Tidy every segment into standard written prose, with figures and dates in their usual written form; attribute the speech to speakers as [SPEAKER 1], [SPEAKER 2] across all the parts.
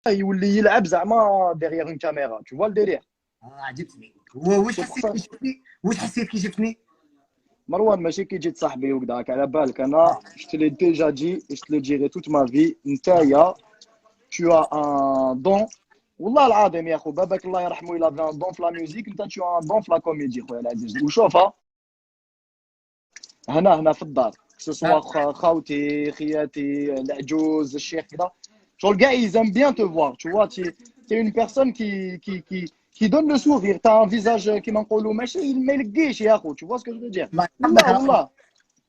[SPEAKER 1] يولي يلعب زعما derrière une caméra. Tu vois le délire.
[SPEAKER 2] عجبتني. واش
[SPEAKER 1] C'est pour
[SPEAKER 2] حسيت
[SPEAKER 1] ça.
[SPEAKER 2] كي شفتني؟ واش حسيت كي شفتني؟
[SPEAKER 1] مروان ماشي كي جيت صاحبي وكذاك على بالك انا je te l'ai déjà dit et je te le dirai toute ma vie نتايا tu as un don والله العظيم يا اخو باباك الله يرحمه il avait un don في la musique انت tu as un don في la comédie خويا العزيز وشوف هنا في الدار سواء خاوتي خياتي العجوز الشيخ كذا شغل كاع ils aiment bien te voir tu vois tu es une personne qui donne le sourire t'as un visage كيما نقولوا ماشي ما يلقيش يا اخو tu vois ce que je veux dire
[SPEAKER 2] الله يحفظك
[SPEAKER 1] والله
[SPEAKER 2] راه.
[SPEAKER 1] والله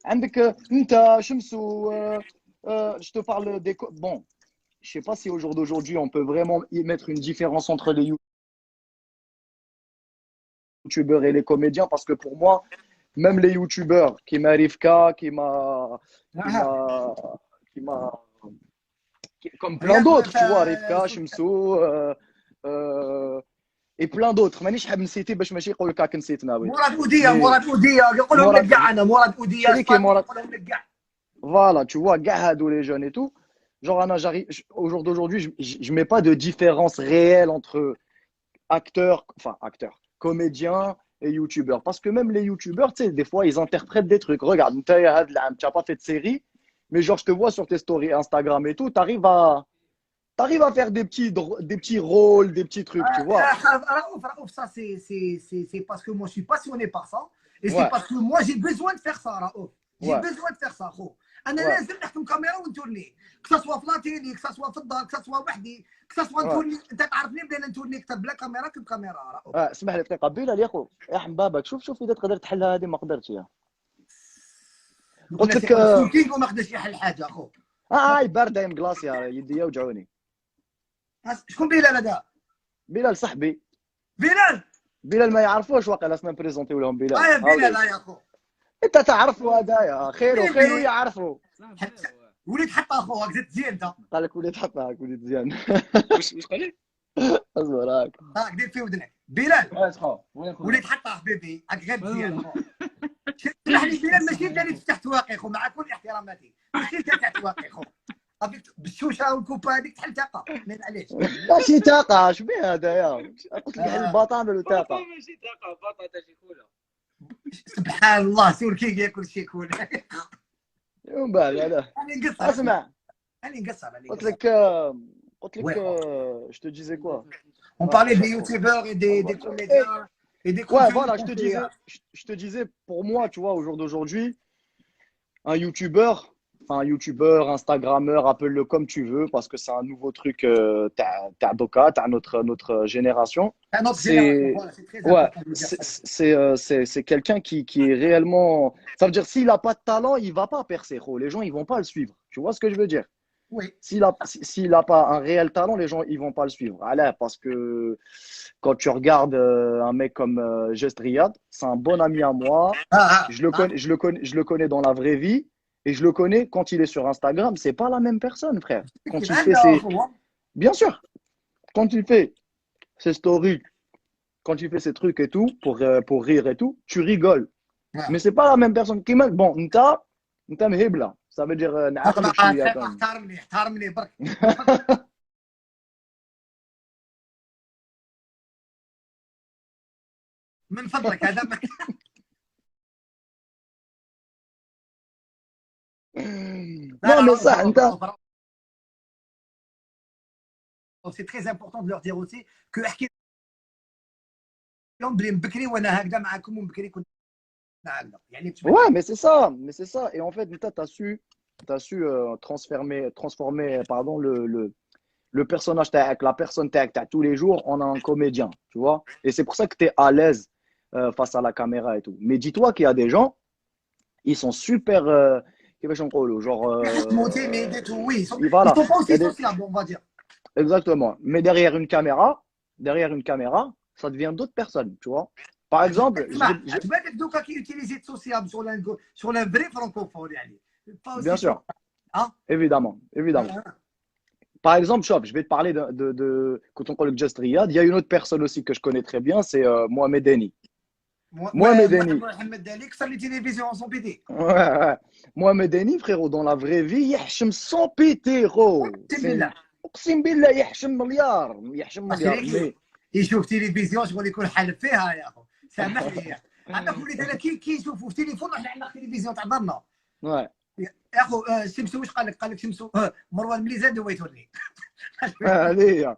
[SPEAKER 1] عندك انت شمسو je te parle des bon je sais pas si au jour d'aujourd'hui on peut vraiment y mettre une différence entre les youtubeurs et les comédiens parce que pour moi même les youtubeurs qui m'arrivent qui
[SPEAKER 2] آه.
[SPEAKER 1] m'a qui m'a comme plein
[SPEAKER 2] ياك
[SPEAKER 1] d'autres tu vois
[SPEAKER 2] انت
[SPEAKER 1] Rivka Shimsou euh, et plein d'autres مانيش حاب نسيتي باش ماشي يقول لك راك نسيتنا وي
[SPEAKER 2] مراد اوديه،
[SPEAKER 1] مي
[SPEAKER 2] مراد اوديه يقولهم لك
[SPEAKER 1] مراد
[SPEAKER 2] كاع، انا مراد اوديه
[SPEAKER 1] شريكي
[SPEAKER 2] سبامي
[SPEAKER 1] مراد
[SPEAKER 2] يقولهم لك كاع.
[SPEAKER 1] voilà tu vois كاع هادو les jeunes et tout genre Anna, j'arrive au jour d'aujourd'hui je mets pas de différence réelle entre acteurs comédiens et youtubeurs parce que même les youtubeurs tu sais des fois ils interprètent des trucs regarde tu n'as pas fait de série mais genre je te vois sur tes stories Instagram et tout t'arrives à faire des petits rôles des petits trucs tu vois
[SPEAKER 2] Raouf, ça c'est parce que moi je suis passionné par ça et c'est
[SPEAKER 1] ouais
[SPEAKER 2] parce que moi j'ai besoin de faire ça Raouf. J'ai
[SPEAKER 1] ouais
[SPEAKER 2] besoin de faire ça خو. انا
[SPEAKER 1] ouais
[SPEAKER 2] لازم نحكم كاميرا ونتورني كسوا في لاتيلي كسوا في الدار كسوا وحدي كسوا
[SPEAKER 1] ouais
[SPEAKER 2] نتورني. انت تعرفني بلا نتورني اكثر بلا كاميرا كبكاميرا راهو.
[SPEAKER 1] اسمح لي دقيقه بلال يا اخو يا حبابك شوف اذا تقدر تحلها هذه ما قدرتش يا قلت
[SPEAKER 2] قلنا
[SPEAKER 1] لك
[SPEAKER 2] سي وما قدرش يحل حاجه اخو.
[SPEAKER 1] هاي بارده مقلاص يا يدي وجعوني
[SPEAKER 2] شكون بلال هذا؟
[SPEAKER 1] بلال صاحبي
[SPEAKER 2] بلال.
[SPEAKER 1] بلال ما يعرفوش واقيلا اسنا بريزونتيو لهم بلال
[SPEAKER 2] اه بلال
[SPEAKER 1] هاوليك
[SPEAKER 2] اه يا اخو.
[SPEAKER 1] انت تعرفوا هذايا خير
[SPEAKER 2] مين
[SPEAKER 1] وخير
[SPEAKER 2] بيه؟
[SPEAKER 1] يعرفوا
[SPEAKER 2] وليد حتى اخو هاك زين انت.
[SPEAKER 1] قال لك وليد حطها وليد زيان
[SPEAKER 3] واش قال لي؟
[SPEAKER 1] اصبر هاك
[SPEAKER 2] هاك دير في ودنك بلال.
[SPEAKER 3] اسخو وين
[SPEAKER 2] وليد حتى حبيبي هاك غير مزيان اخو. اسمح لي بلال ماشي انت اللي تفتح واقي خو مع كل احتراماتي ماشي انت تفتح واقي خو. هذيك بالشوشه والكوبا هذيك تحل طاقه معليش.
[SPEAKER 1] ماشي طاقه اش بيه هذايا قلت لك على البطاطا طاقه
[SPEAKER 3] ماشي دقه بطاطا شيكولا.
[SPEAKER 2] سبحان الله سور كي ياكل شيكون.
[SPEAKER 1] ومن بعد هذا
[SPEAKER 2] انا نقصر
[SPEAKER 1] اسمع
[SPEAKER 2] انا نقصر
[SPEAKER 1] قلت لك
[SPEAKER 2] Ouais.
[SPEAKER 1] je te disais quoi
[SPEAKER 2] On
[SPEAKER 1] ah,
[SPEAKER 2] parlait des youtubeurs et des comédiens et des
[SPEAKER 1] ouais
[SPEAKER 2] contenus
[SPEAKER 1] voilà
[SPEAKER 2] qu'on fait.
[SPEAKER 1] je te disais pour moi tu vois au jour d'aujourd'hui un youtubeur, enfin un youtubeur, instagrammeur, appelle-le comme tu veux, parce que c'est un nouveau truc, t'as Doka, t'as notre génération.
[SPEAKER 2] C'est notre génération,
[SPEAKER 1] C'est
[SPEAKER 2] voilà, c'est très
[SPEAKER 1] ouais,
[SPEAKER 2] important de dire ça.
[SPEAKER 1] c'est quelqu'un qui est réellement. Ça veut dire s'il a pas de talent, il va pas percer. Gros. Les gens ils vont pas le suivre. Tu vois ce que je veux dire?
[SPEAKER 2] Oui.
[SPEAKER 1] S'il a pas un réel talent, les gens ils vont pas le suivre. Allez, parce que quand tu regardes un mec comme Just Riyad, c'est un bon ami à moi.
[SPEAKER 2] Ah,
[SPEAKER 1] Je le connais dans la vraie vie et je le connais quand il est sur Instagram. C'est pas la même personne, frère. Quand il fait ses, bien sûr, quand il fait ses stories, quand il fait ses trucs et tout pour rire et tout, tu rigoles. Mais c'est pas la même personne. Bon, nta mhibla. Ça veut dire نعقلك شوية quand même.
[SPEAKER 2] احترمني برك. من فضلك هذا
[SPEAKER 1] Non, mais ça,
[SPEAKER 2] c'est très important de leur dire aussi que احكي لهم بلي بكري وانا هكذا معاكم وبكري كنت هكذا يعني.
[SPEAKER 1] Ouais, mais c'est ça. Et en fait, t'as su transformer pardon, le personnage avec la personne que t'as tous les jours en un comédien, tu vois. Et c'est pour ça que tu es à l'aise face à la caméra et tout. Mais dis-toi qu'il y a des gens, ils sont super. Genre.
[SPEAKER 2] Oui, ils sont
[SPEAKER 1] Voilà.
[SPEAKER 2] pas aussi sociables, on va dire.
[SPEAKER 1] Exactement. Mais derrière une caméra, ça devient d'autres personnes, tu vois. Par exemple,
[SPEAKER 2] tu vois دوكا كي utiliser social sur la vraie francophone يعني.
[SPEAKER 1] Bien sûr.
[SPEAKER 2] Hein?
[SPEAKER 1] Évidemment. Par exemple, Chop, je vais te parler quand on parle de Just Riyad, il y a une autre personne aussi que je connais très bien, c'est Mohamed Eni.
[SPEAKER 2] Mohamed Eni, que ça les télévisions sans péter.
[SPEAKER 1] Ouais. Mohamed Eni, frérot, dans la vraie vie, il y a sans péter, gros. اقسم بالله يحشم مليار يحشم مليار مي
[SPEAKER 2] يشوف تلفزيون شغل يكون حالف فيها يا اخو سامحني. انا وليت انا كي نشوفوا في التليفون احنا عندنا تلفزيون تاع دارنا
[SPEAKER 1] ouais.
[SPEAKER 2] يا اخو. شمسو واش قال لك؟ قال لك شمسو مروان ملي زاد هو يتوري.
[SPEAKER 1] هذه هي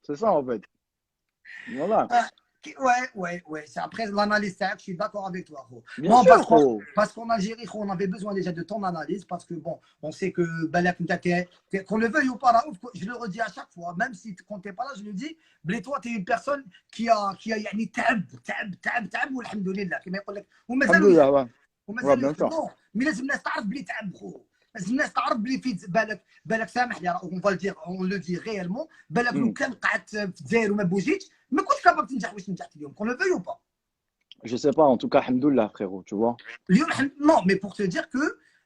[SPEAKER 1] سي سا en fait voilà
[SPEAKER 2] Ouais. C'est après l'analyse, je suis d'accord avec toi, gros.
[SPEAKER 1] bien
[SPEAKER 2] Bon,
[SPEAKER 1] sûr gros.
[SPEAKER 2] parce qu'en Algérie, on avait besoin déjà de ton analyse, parce que bon, on sait que Balak, qu'on le veuille ou pas, Raouf, je le redis à chaque fois, même si quand t'es pas là, je le dis, mais toi, tu es une personne qui a يعني تعب والحمد لله كما يقول لك
[SPEAKER 1] الحمد لله
[SPEAKER 2] ومازال مي لازم الناس تعرف بلي تعب خو. لازم الناس تعرف بلي في بالك سامح لي اون فالدير اون لو دي ريالمون. بالك لو كان قعدت في الجزائر وما بوجيتش ما كنتش كاباب تنجح واش نجحت اليوم كون لو فيو با.
[SPEAKER 1] je sais pas en tout cas alhamdoulilah frérot tu vois
[SPEAKER 2] اليوم نو مي بور تو دير كو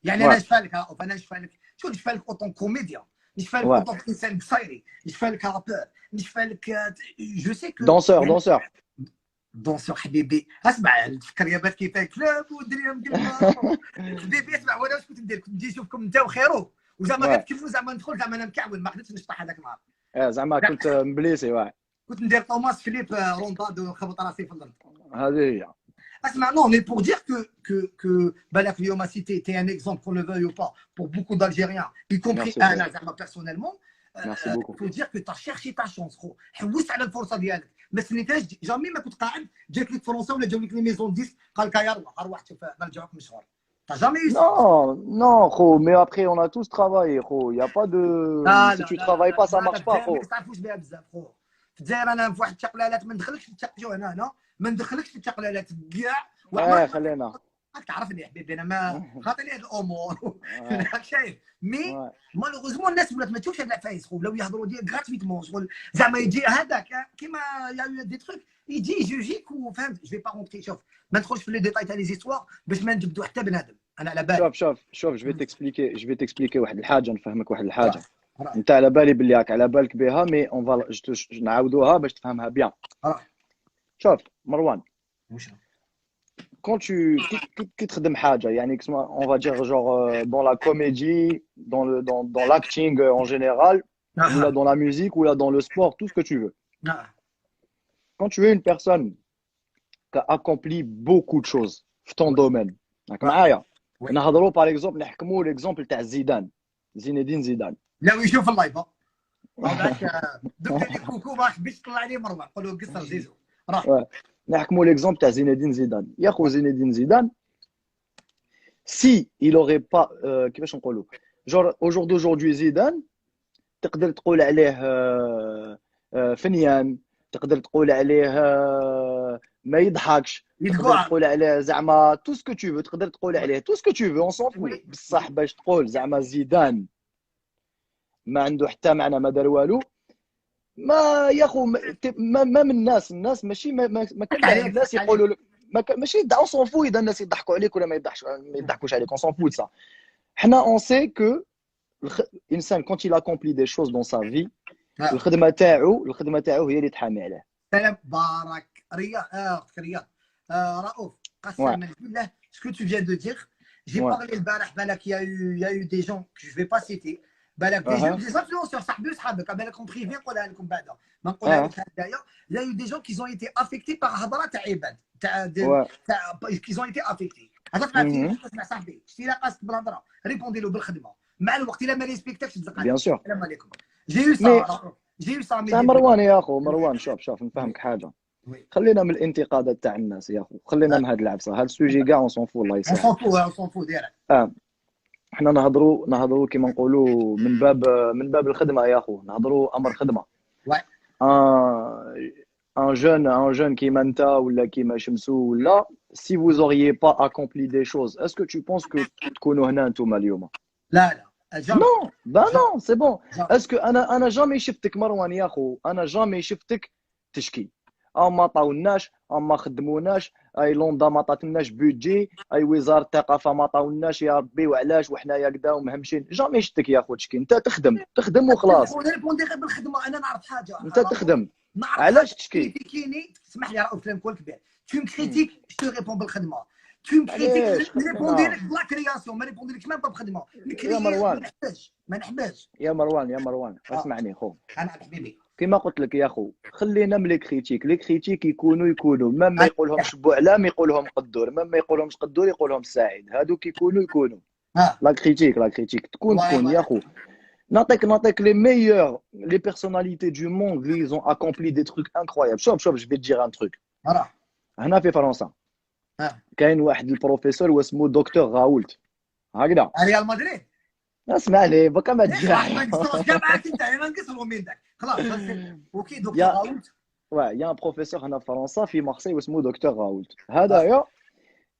[SPEAKER 2] يعني انا نشفالك انا نشفالك شو نشفالك اوتون كوميديان نشفالك اوتون انسان قصيري نشفالك رابور نشفالك جو سي كو دونسور حبيبي. اسمع تفكر يا بات كيفاه كلاب والدريهم قلبها حبيبي. اسمع وانا واش كنت ندير؟ كنت نجي نشوفكم انت وخيرو وزعما غتكملوا زعما ندخل زعما انا مكعول ما قدرتش نشطح هذاك النهار.
[SPEAKER 1] زعما كنت مبليسي واعر
[SPEAKER 2] كنت ندير توماس فيليب رونداد ونخبط راسي في الارض.
[SPEAKER 1] هذه هي.
[SPEAKER 2] اسمع non mais pour dire que بالك اليوم si t'es un exemple qu'on le veuille ou pas pour beaucoup d'Algériens y compris انا زعما personnellement.
[SPEAKER 1] Merci beaucoup.
[SPEAKER 2] faut dire que tu as cherché ta chance خو. حوست على الفرصه ديالك ما سنيتهاش. جامي ما كنت قاعد جات لك فرنسا ولا جاو لك لي ميزون ديسك قال لك يلا اروح تشوف نرجعوك مشهور. T'as jamais eu ça?
[SPEAKER 1] Non, gros, mais après, on a tous travaillé, gros. Il n'y a pas de. Si tu travailles pas, ça marche pas, gros.
[SPEAKER 2] ما تعرفوش بها بزاف خو. في الجزائر انا في واحد التقلالات ما ندخلكش في التقلالات هنا ما ندخلكش في التقلالات كاع.
[SPEAKER 1] خلينا.
[SPEAKER 2] راك تعرفني حبيبي انا ما خاطرني هاد الامور. راك شايف مي مالوغوزمون الناس ولات ما تشوفش هاد العفايس خو. ولاو يهضروا ديال غراتويتمون شغل زعما يجي هذاك كيما يا دي تروك يجي يجوجيك وفهمت. جو في با رونتري شوف ما ندخلش في لي ديتاي تاع لي زيستوار باش ما نجبدوا حتى بنادم. انا على بالي
[SPEAKER 1] شوف جو في تكسبليكي واحد الحاجه نفهمك واحد الحاجه. انت على بالي بلي راك على بالك بها مي اون فال نعاودوها باش تفهمها بيان. شوف مروان quand tu تخدم حاجه يعني on va dire genre dans la comédie dans l'acting en général ou là dans la musique ou là dans le sport tout ce que tu veux. Quand tu es une personne qui a accompli beaucoup de choses في ton domaine راك معايا نهضروا par exemple نحكموا l'exemple تاع زينيدين زيدان.
[SPEAKER 2] لا ويشوف اللايف هذاك دوك لي كوكو ما حبيتش تطلع عليه مروان قولوا قصر زيزو راه
[SPEAKER 1] نحكموا l'exemple تاع زينيدين زيدان. يا خو زينيدين زيدان si il aurait pas كيفاش نقولوا genre au jour d'aujourd'hui زيدان تقدر تقول عليه فنيان تقدر تقول عليه ما يضحكش تقدر تقول عليه زعما tout ce que tu veux تقدر تقول عليه tout ce que tu veux on s'en fout بصح باش تقول زعما زيدان ما عنده حتى معنى ما دار والو ما يا خو ما من الناس ماشي ما كان الناس يقولوا لك ماشي on s'en fout اذا الناس يضحكوا عليك ولا ما يضحكوش عليك on s'en fout de ça. حنا on sait que الانسان quand il accomplit des choses dans sa vie الخدمه تاعو هي اللي تحامي عليه.
[SPEAKER 2] سلام بارك رياض رؤوف قسما بالله ce que tu viens de dire j'ai parlé البارح بالك il y a eu des gens que je vais pas citer بالك des influenceurs صاحبي وصحابك بالك اون بريفي نقولها لكم بعدا ما نقولها لك هدايا. il y a eu des gens qui ont été affectés par هضره تاع عباد تاع qui ont été affectés. هذاك عرفتي تسمع صاحبي شتي لا قاصد بالهضره ريبوندي له بالخدمه مع الوقت الا ما ريسبكتكش تزق عليه. السلام عليكم. جي سا
[SPEAKER 1] مروان يا اخو مروان شوف نفهمك حاجه. خلينا من الانتقادات تاع الناس يا اخو خلينا من هاد العبسه هاد السوجي كاع اون سون فو الله يسهل.
[SPEAKER 2] اون سون فو ديالك.
[SPEAKER 1] حنا نهضروا كيما نقولوا من باب الخدمه يا اخو نهضروا امر خدمه. un jeune كيما انت ولا كيما شمسو ولا si vous auriez pas accompli des choses est-ce que tu penses que تكونوا هنا نتوما اليوم؟
[SPEAKER 2] لا
[SPEAKER 1] non non c'est bon. est-ce que انا جامي شفتك مروان يا اخو انا جامي شفتك تشكي ما عطاوناش ما خدموناش اي لوندا ما عطاتناش بودجي اي وزاره الثقافه ما عطاوناش يا ربي وعلاش وحنايا كدا ومهمشين. جامي شفتك يا اخو تشكي. انت تخدم وخلاص.
[SPEAKER 2] انا نبوندي غير بالخدمه. انا نعرف حاجه
[SPEAKER 1] انت تخدم علاش تشكي؟
[SPEAKER 2] تكريتيكيني اسمح لي راه كلام كل كبير tu me critiques je te réponds بالخدمه Tu me critiques,
[SPEAKER 1] علاش
[SPEAKER 2] je répondais لك بلا كرياسيون، ما ريبونديلكش ميم با بخدمه.
[SPEAKER 1] يا مروان
[SPEAKER 2] ما نحتاجش.
[SPEAKER 1] يا مروان اسمعني خو
[SPEAKER 2] انا حبيبي.
[SPEAKER 1] كما قلت لك يا خو، خلينا من لي كريتيك يكونوا مام ما يقولهمش بوعلام يقولهم قدور، مام ما يقولهمش قدور يقولهم سعيد، هادوك يكونوا لا كريتيك تكون يا خو. نعطيك les meilleurs, les personnalités du monde اللي ils ont accompli des trucs incroyables. شوف je vais te dire un truc. هنا في فرنسا كاين واحد البروفيسور واسمه دكتور راولت هكذا
[SPEAKER 2] ريال مدريد.
[SPEAKER 1] اسمع لي بقى ما تجي
[SPEAKER 2] ما نقصروش كاع معاك انت، ما نقصروا من داك خلاص. اوكي دكتور راولت.
[SPEAKER 1] يا ان بروفيسور هنا في فرنسا في مارسي واسمه دكتور راولت، هذايا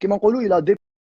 [SPEAKER 1] كيما نقولوا الى